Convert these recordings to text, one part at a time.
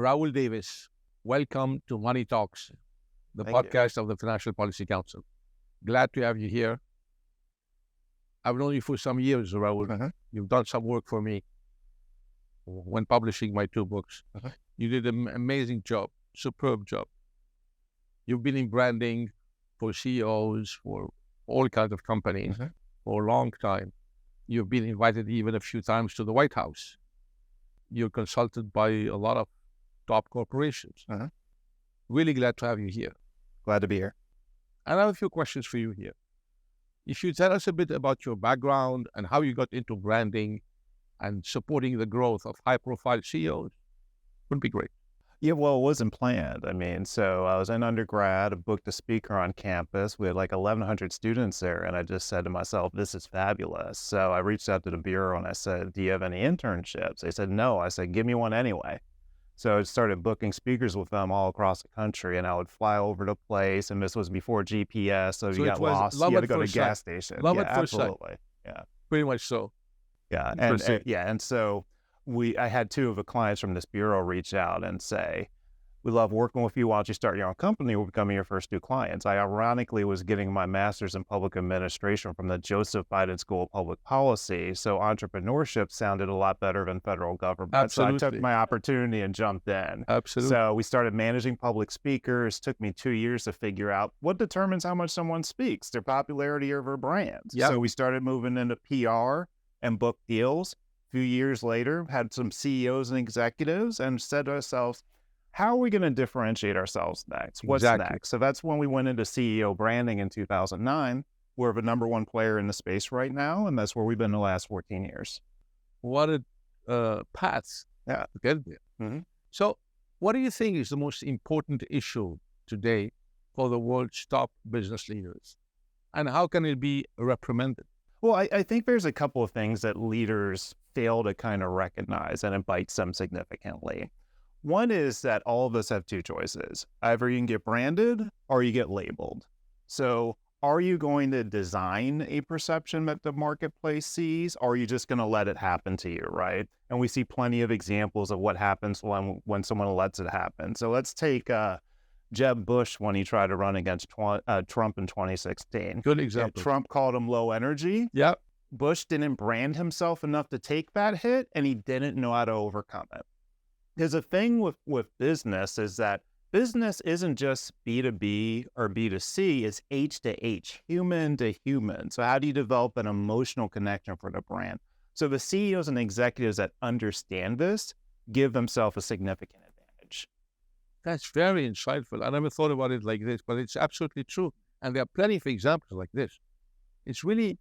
Raoul Davis, welcome to Money Talks, the Thank you. podcast of the Financial Policy Council. Glad to have you here. I've known you for some years, Raoul. You've done some work for me when publishing my 2 books. You did an amazing job, superb job. You've been in branding for CEOs, for all kinds of companies for a long time. You've been invited even a few times to the White House. You're consulted by a lot of top corporations. Really glad to have you here. Glad to be here. And I have a few questions for you here. If you tell us a bit about your background and how you got into branding and supporting the growth of high-profile CEOs, would be great. Yeah, well, it wasn't planned. So I was in undergrad, I booked a speaker on campus. We had like 1,100 students there, and I just said to myself, this is fabulous. So I reached out to the bureau and I said, do you have any internships? They said, no. I said, give me one anyway. So I started booking speakers with them all across the country, and I would fly over to place, and this was before GPS, so you got lost. You had to go to a gas station. Love at first sight. Absolutely. Yeah. Pretty much so. Yeah. And so I had 2 of the clients from this bureau reach out and say, we love working with you. Why don't you start your own company? We're becoming your first 2 clients. I ironically was getting my master's in public administration from the Joseph Biden School of Public Policy. So entrepreneurship sounded a lot better than federal government. Absolutely. So I took my opportunity and jumped in. Absolutely. So we started managing public speakers. Took me 2 years to figure out what determines how much someone speaks, their popularity or their brand. Yep. So we started moving into PR and book deals. A few years later, had some CEOs and executives and said to ourselves, how are we going to differentiate ourselves next? What's next? So that's when we went into CEO branding in 2009. We're the #1 player in the space right now, and that's where we've been the last 14 years. What a path to get there. So what do you think is the most important issue today for the world's top business leaders? And how can it be reprimanded? Well, I think there's a couple of things that leaders fail to kind of recognize, and it bites them significantly. One is that all of us have 2 choices. Either you can get branded or you get labeled. So are you going to design a perception that the marketplace sees, or are you just going to let it happen to you, right? And we see plenty of examples of what happens when someone lets it happen. So let's take Jeb Bush when he tried to run against Trump in 2016. Good example. Yeah, Trump called him low energy. Yep. Bush didn't brand himself enough to take that hit, and he didn't know how to overcome it. There's a thing with business is that business isn't just B2B or B2C, it's H to H, human to human. So how do you develop an emotional connection for the brand? So the CEOs and executives that understand this give themselves a significant advantage. That's very insightful. I never thought about it like this, but it's absolutely true. And there are plenty of examples like this. It's really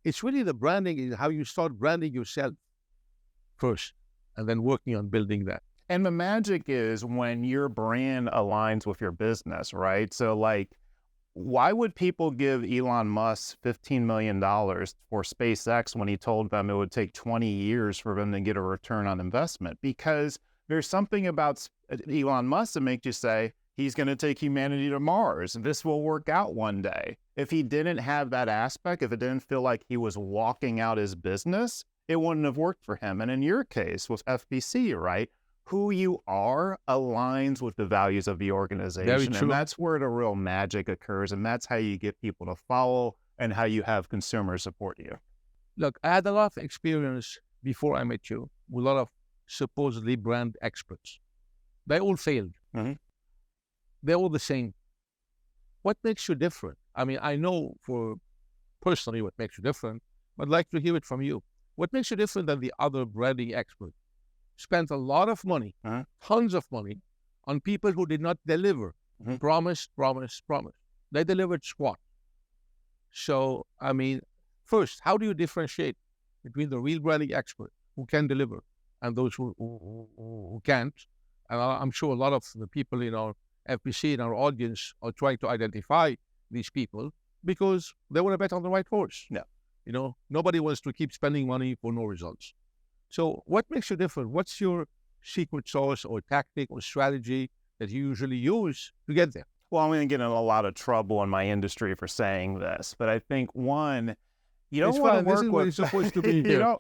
the branding is how you start branding yourself first and then working on building that. And the magic is when your brand aligns with your business, right? So like, why would people give Elon Musk $15 million for SpaceX when he told them it would take 20 years for them to get a return on investment? Because there's something about Elon Musk that makes you say, he's going to take humanity to Mars. This will work out one day. If he didn't have that aspect, if it didn't feel like he was walking out his business, it wouldn't have worked for him. And in your case with FBC, right? Who you are aligns with the values of the organization. Very true. And that's where the real magic occurs. And that's how you get people to follow and how you have consumers support you. Look, I had a lot of experience before I met you with a lot of supposedly brand experts. They all failed. They're all the same. What makes you different? I mean, I know for personally what makes you different, but I'd like to hear it from you. What makes you different than the other branding experts? Spent a lot of money, tons of money, on people who did not deliver. Promise. They delivered squat. So, I mean, first, how do you differentiate between the real branding expert who can deliver and those who can't? And I'm sure a lot of the people in our FPC, in our audience, are trying to identify these people because they want to bet on the right horse. Yeah. You know, nobody wants to keep spending money for no results. So what makes you different? What's your secret sauce or tactic or strategy that you usually use to get there? Well, I'm going to get in a lot of trouble in my industry for saying this, but I think one, you don't want to work with. This is what you're supposed to be here.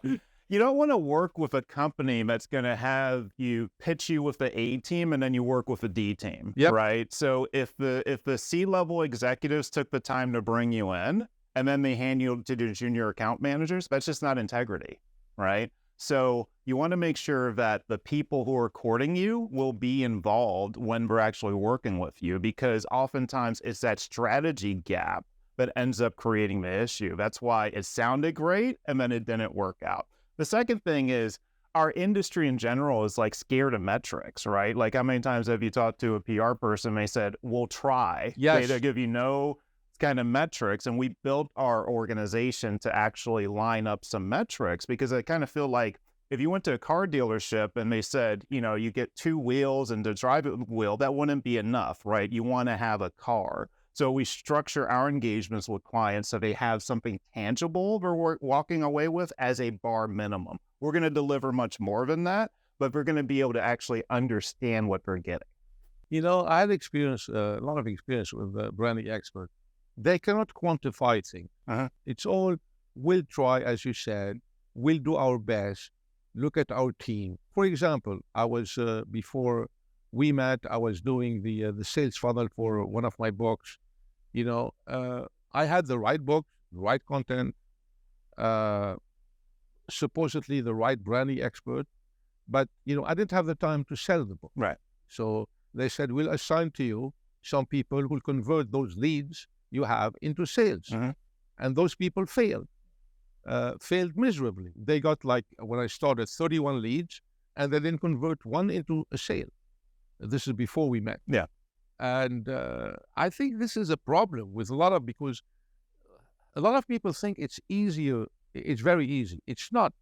You don't want to work with a company that's going to have you pitch you with the A team and then you work with the D team, Yep. right? So if the C-level executives took the time to bring you in and then they hand you to the junior account managers, that's just not integrity, right? So you want to make sure that the people who are courting you will be involved when we're actually working with you, because oftentimes it's that strategy gap that ends up creating the issue. That's why it sounded great and then it didn't work out. The second thing is our industry in general is like scared of metrics, right? Like how many times have you talked to a PR person, they said, we'll try. Yes. They give you no kind of metrics, and we built our organization to actually line up some metrics, because I kind of feel like if you went to a car dealership and they said, you know, you get 2 wheels and the drive wheel, that wouldn't be enough, right? You want to have a car. So we structure our engagements with clients so they have something tangible they're walking away with as a bar minimum. We're going to deliver much more than that, but we're going to be able to actually understand what they're getting. You know, I had experience, a lot of experience with branding experts. They cannot quantify things. It's all, we'll try, as you said, we'll do our best, look at our team. For example, I was, before we met, I was doing the sales funnel for one of my books. You know, I had the right book, the right content, supposedly the right branding expert, but, you know, I didn't have the time to sell the book. Right. So they said, we'll assign to you some people who will convert those leads you have into sales. And those people failed miserably. They got, like, when I started, 31 leads, and they didn't convert one into a sale. This is before we met. Yeah. And I think this is a problem with because a lot of people think it's easier. It's very easy. It's not.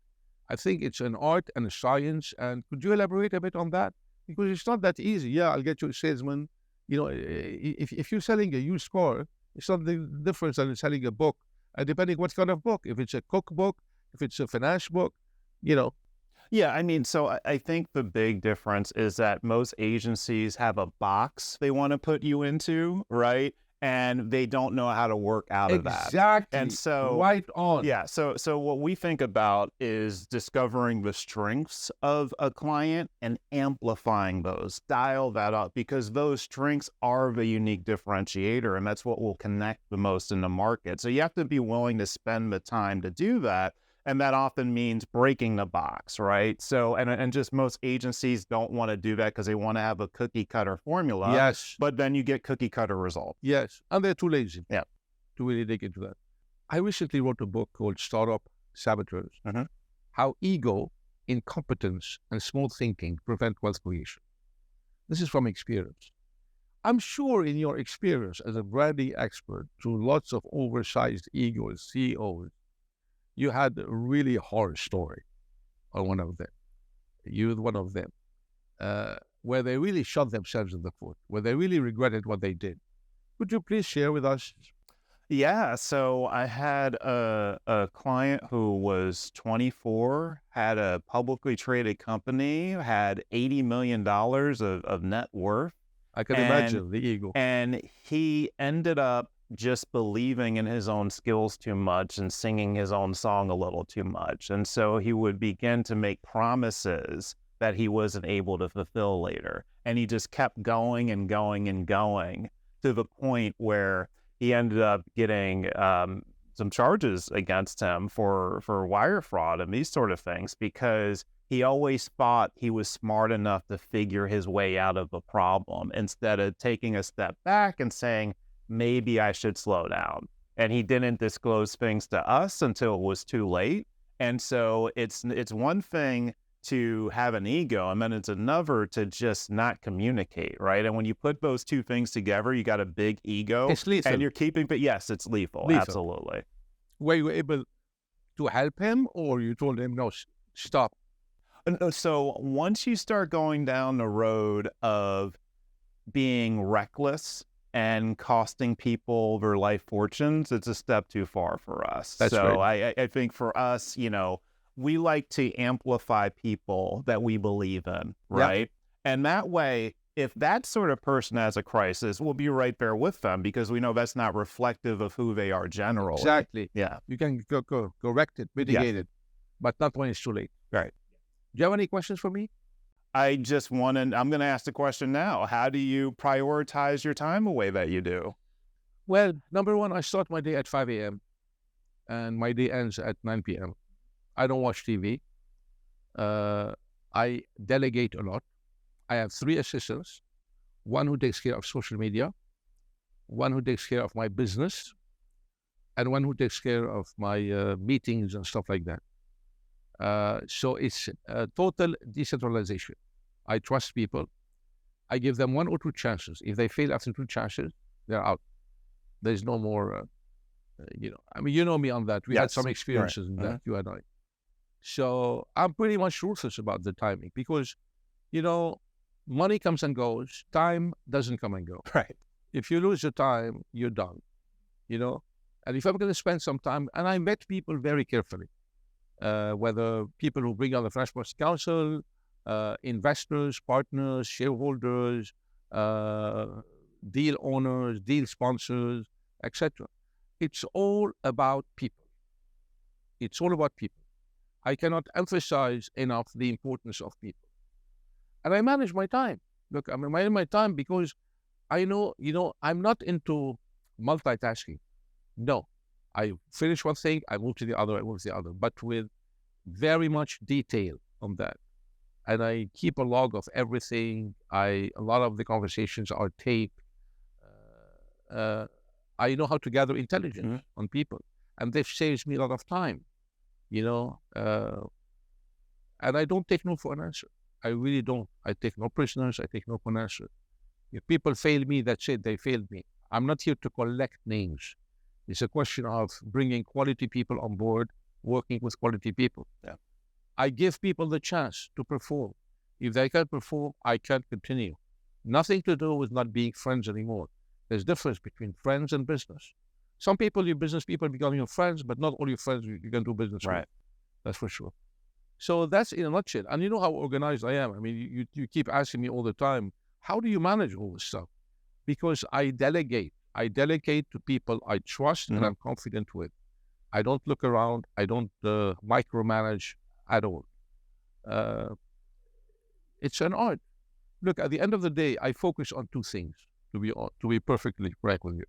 I think it's an art and a science. And could you elaborate a bit on that? Because it's not that easy. Yeah, I'll get you a salesman. You know, if you're selling a used car, it's not the difference than selling a book. And depending what kind of book, if it's a cookbook, if it's a finance book, you know. Yeah, I mean, so I think the big difference is that most agencies have a box they want to put you into, right? And they don't know how to work out of that. Exactly. And so, right on. Yeah. So what we think about is discovering the strengths of a client and amplifying those, dial that up, because those strengths are the unique differentiator, and that's what will connect the most in the market. So you have to be willing to spend the time to do that. And that often means breaking the box, right? So, and just most agencies don't want to do that because they want to have a cookie cutter formula. Yes. But then you get cookie cutter results. Yes. And they're too lazy. Yeah. To really dig into that. I recently wrote a book called Startup Saboteurs. How ego, incompetence, and small thinking prevent wealth creation. This is from experience. I'm sure in your experience as a branding expert through lots of oversized egos, CEOs, you had a really horror story on one of them. You were one of them, where they really shot themselves in the foot, where they really regretted what they did. Could you please share with us? Yeah, so I had a client who was 24, had a publicly traded company, had $80 million of net worth. I can imagine the ego. And he ended up just believing in his own skills too much and singing his own song a little too much. And so he would begin to make promises that he wasn't able to fulfill later. And he just kept going and going and going to the point where he ended up getting some charges against him for wire fraud and these sort of things, because he always thought he was smart enough to figure his way out of a problem instead of taking a step back and saying, maybe I should slow down. And he didn't disclose things to us until it was too late. And so it's one thing to have an ego, and then it's another to just not communicate, right? And when you put those two things together, you got a big ego. It's lethal. And you're keeping, but yes, it's lethal. Absolutely. Were you able to help him, or you told him, no, stop? So once you start going down the road of being reckless and costing people their life fortunes, it's a step too far for us. That's so right. I think for us, you know, we like to amplify people that we believe in, right? Yep. And that way, if that sort of person has a crisis, we'll be right there with them, because we know that's not reflective of who they are generally. Exactly. Yeah. You can correct it, mitigate it. but not when it's too late. Right. Do you have any questions for me? I'm going to ask the question now. How do you prioritize your time the way that you do? Well, number one, I start my day at 5 a.m. and my day ends at 9 p.m. I don't watch TV. I delegate a lot. I have 3 assistants, one who takes care of social media, one who takes care of my business, and one who takes care of my meetings and stuff like that. So it's a total decentralization. I trust people. I give them 1 or 2 chances. If they fail after 2 chances, they're out. There's no more, I mean, you know me on that. We had some experiences in that, you and I. So I'm pretty much ruthless about the timing because, money comes and goes. Time doesn't come and go. Right. If you lose your time, you're done, And if I'm going to spend some time, and I met people very carefully, whether people who bring on the Financial Markets Council, investors, partners, shareholders, deal owners, deal sponsors, etc. It's all about people. It's all about people. I cannot emphasize enough the importance of people. And I manage my time. Look, I manage my time because I know, I'm not into multitasking. No. I finish one thing, I move to the other, but with very much detail on that. And I keep a log of everything. A lot of the conversations are taped. I know how to gather intelligence on people, and this saves me a lot of time, and I don't take no for an answer. I really don't. I take no prisoners. I take no for an answer. If people fail me, that's it. They failed me. I'm not here to collect names. It's a question of bringing quality people on board, working with quality people. Yeah. I give people the chance to perform. If they can't perform, I can't continue. Nothing to do with not being friends anymore. There's difference between friends and business. Some people, your business people, become your friends, but not all your friends you can do business with. That's for sure. So that's in a nutshell. And you know how organized I am. I mean, you keep asking me all the time, how do you manage all this stuff? Because I delegate. I delegate to people I trust and I'm confident with. I don't look around. I don't micromanage at all. It's an art. Look, at the end of the day, I focus on 2 things, to be perfectly frank with you.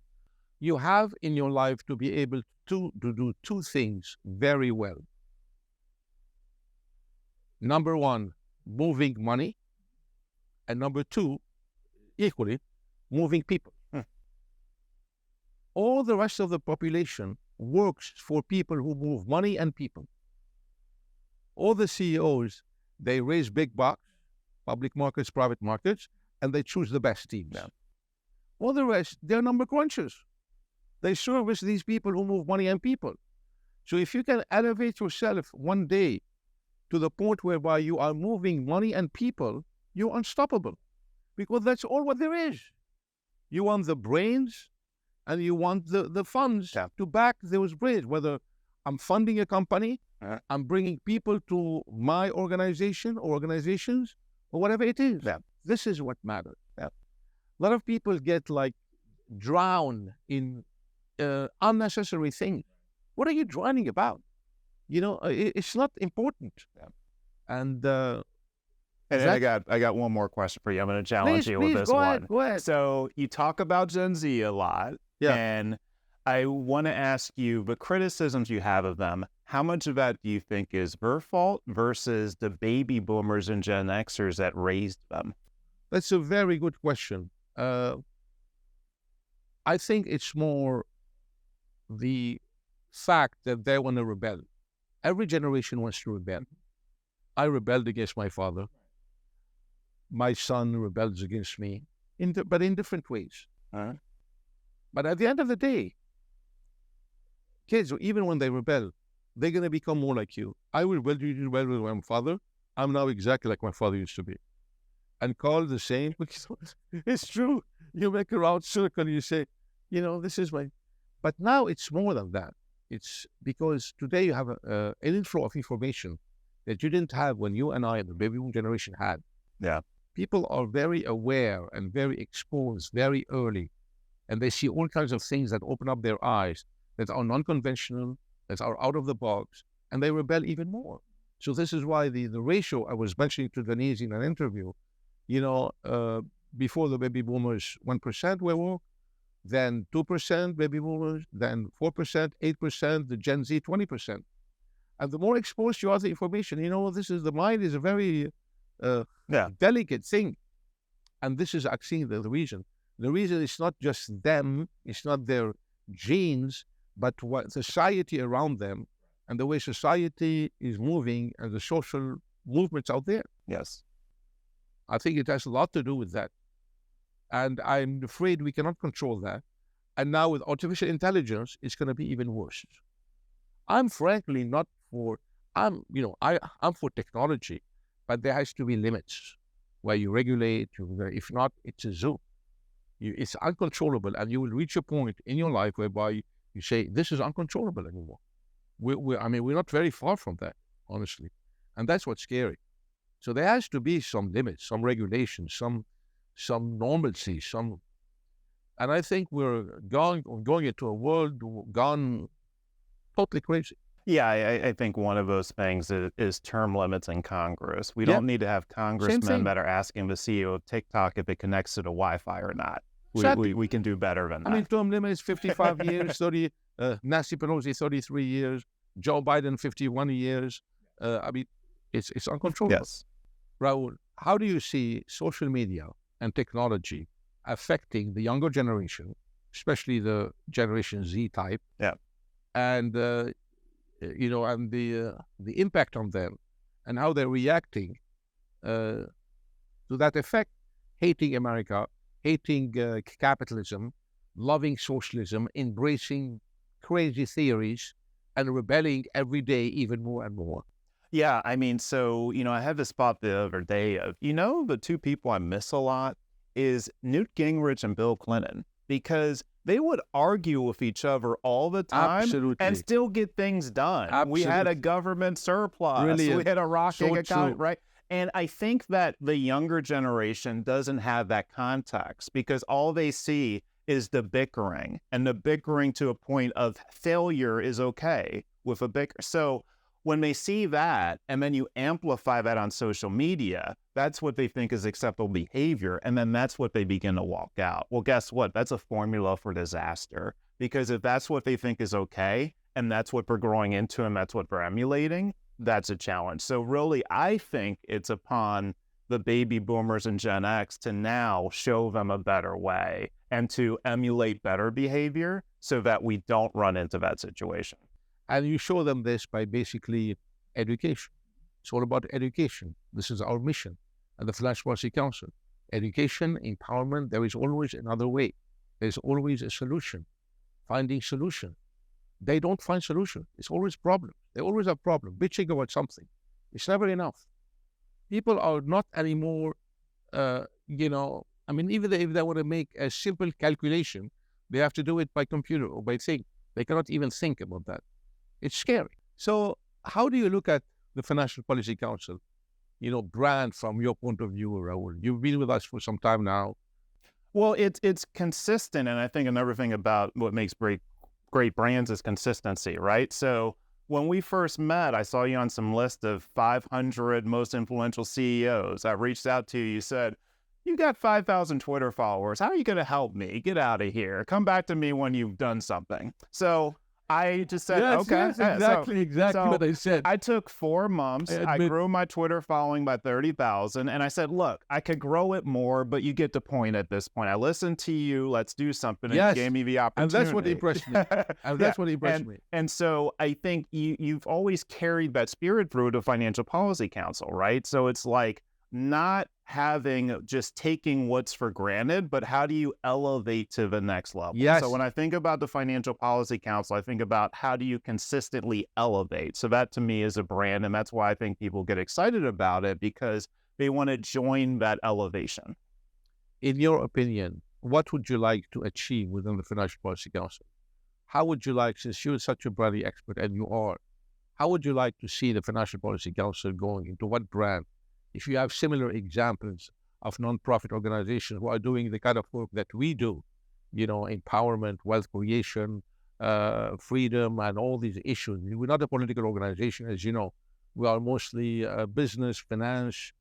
You have in your life to be able to do 2 things very well. Number 1, moving money. And number 2, equally, moving people. All the rest of the population works for people who move money and people. All the CEOs, they raise big bucks, public markets, private markets, and they choose the best teams. Yeah. All the rest, they're number crunchers. They service these people who move money and people. So if you can elevate yourself one day to the point whereby you are moving money and people, you're unstoppable. Because that's all what there is. You want the brains and you want the funds to back those brains. Whether I'm funding a company, I'm bringing people to my organization or organizations or whatever it is. This is what matters. A lot of people get drowned in unnecessary things. What are you drowning about? It's not important. And I got one more question for you. I'm going to challenge you with this one. Go ahead. So you talk about Gen Z a lot, and I want to ask you the criticisms you have of them. How much of that do you think is their fault versus the baby boomers and Gen Xers that raised them? That's a very good question. I think it's more the fact that they want to rebel. Every generation wants to rebel. I rebelled against my father. My son rebels against me, but in different ways. But at the end of the day, kids, even when they rebel, they're going to become more like you. I rebelled with my father. I'm now exactly like my father used to be. And call the same. It's true. You make a round circle and you say, this is my... But now it's more than that. It's because today you have an inflow of information that you didn't have when you and I and the baby boom generation had. Yeah. People are very aware and very exposed very early. And they see all kinds of things that open up their eyes, that are non-conventional, that are out of the box, and they rebel even more. So this is why the ratio I was mentioning to Denise in an interview, before the baby boomers 1% were woke, then 2% baby boomers, then 4%, 8%, the Gen Z 20%. And the more exposed you are to the information, the mind is a very delicate thing. And this is actually the reason. The reason is not just them, it's not their genes, but what society around them and the way society is moving and the social movements out there. Yes. I think it has a lot to do with that. And I'm afraid we cannot control that. And now with artificial intelligence, it's going to be even worse. I'm frankly not for, I'm for technology, but there has to be limits where you regulate. If not, it's a zoo. It's uncontrollable, and you will reach a point in your life whereby you say, this is uncontrollable anymore. We're not very far from that, honestly. And that's what's scary. So there has to be some limits, some regulations, some normalcy, and I think we're going into a world gone totally crazy. Yeah, I think one of those things is term limits in Congress. We don't need to have congressmen that are asking the CEO of TikTok if it connects to the Wi-Fi or not. We can do better than that. I mean, term limits 55 years, Nancy Pelosi 33 years, Joe Biden 51 years. It's uncontrollable. Yes. Raoul, how do you see social media and technology affecting the younger generation, especially the Generation Z type? Yeah. And and the impact on them and how they're reacting to that effect, hating America, hating capitalism, loving socialism, embracing crazy theories, and rebelling every day even more and more. Yeah, I mean, so, I had this thought the other day of, the two people I miss a lot is Newt Gingrich and Bill Clinton, because they would argue with each other all the time. Absolutely. And still get things done. Absolutely. We had a government surplus. Brilliant. We had a rocking account, true. right? And I think that the younger generation doesn't have that context because all they see is the bickering, and the bickering to a point of failure is okay with a bicker. So when they see that, and then you amplify that on social media, that's what they think is acceptable behavior, and then that's what they begin to walk out. Well, guess what? That's a formula for disaster, because if that's what they think is okay, and that's what they're growing into, and that's what they're emulating, that's a challenge. So really, I think it's upon the baby boomers and Gen X to now show them a better way and to emulate better behavior so that we don't run into that situation. And you show them this by basically education. It's all about education. This is our mission at the Financial Policy Council. Education, empowerment, there is always another way. There's always a solution. Finding solution. They don't find solution. It's always problem. They always have problem. Bitching about something. It's never enough. People are not anymore, even if they want to make a simple calculation, they have to do it by computer or by thing. They cannot even think about that. It's scary. So how do you look at the Financial Policy Council, brand from your point of view, Raoul? You've been with us for some time now. Well, it's consistent. And I think another thing about what makes great brands is consistency, right? So when we first met, I saw you on some list of 500 most influential CEOs. I reached out to you. You said, you got 5,000 Twitter followers. How are you going to help me? Get out of here. Come back to me when you've done something. So I just said, okay. Yes, exactly what I said. I took 4 months. I grew my Twitter following by 30,000. And I said, look, I could grow it more, but you get the point at this point. I listened to you. Let's do something. And yes. You gave me the opportunity. And that's what impressed me. And so I think you've always carried that spirit through the Financial Policy Council, right? So it's like not just taking what's for granted, but how do you elevate to the next level? Yes. So when I think about the Financial Policy Council, I think about how do you consistently elevate? So that to me is a brand, and that's why I think people get excited about it, because they want to join that elevation. In your opinion, what would you like to achieve within the Financial Policy Council? How would you like, since you're such a brand expert, and you are, how would you like to see the Financial Policy Council going into what brand? If you have similar examples of nonprofit organizations who are doing the kind of work that we do, empowerment, wealth creation, freedom and all these issues. We're not a political organization, as you know. We are mostly business, finance,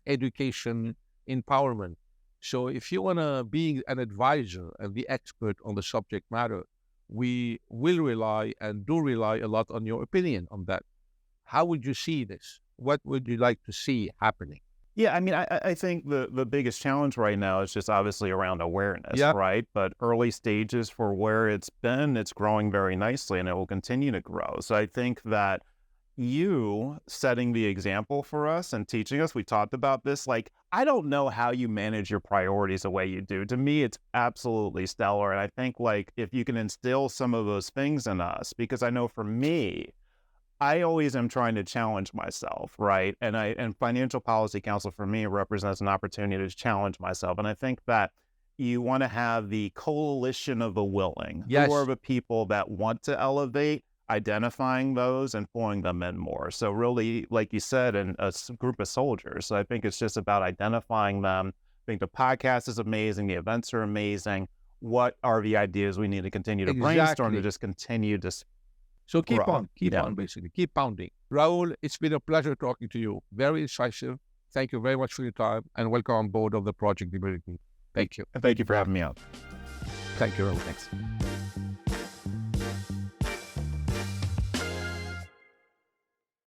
education, empowerment. So if you want to be an advisor and the expert on the subject matter, we will rely and do rely a lot on your opinion on that. How would you see this? What would you like to see happening? Yeah, I mean, I think the biggest challenge right now is just obviously around awareness, right? But early stages for where it's been, it's growing very nicely and it will continue to grow. So I think that you setting the example for us and teaching us, we talked about this, like, I don't know how you manage your priorities the way you do. To me, it's absolutely stellar. And I think, like, if you can instill some of those things in us, because I know for me, I always am trying to challenge myself, right? And Financial Policy Council for me represents an opportunity to challenge myself. And I think that you want to have the coalition of the willing, Yes. who are the people that want to elevate, identifying those and pulling them in more. So really, like you said, in a group of soldiers. So I think it's just about identifying them. I think the podcast is amazing. The events are amazing. What are the ideas we need to continue to brainstorm to just continue to So keep grow. on, basically. Keep pounding. Raoul, it's been a pleasure talking to you. Very incisive. Thank you very much for your time and welcome on board of the Project Liberty. Thank you. And thank you for having me out. Thank you, Raoul. Thanks.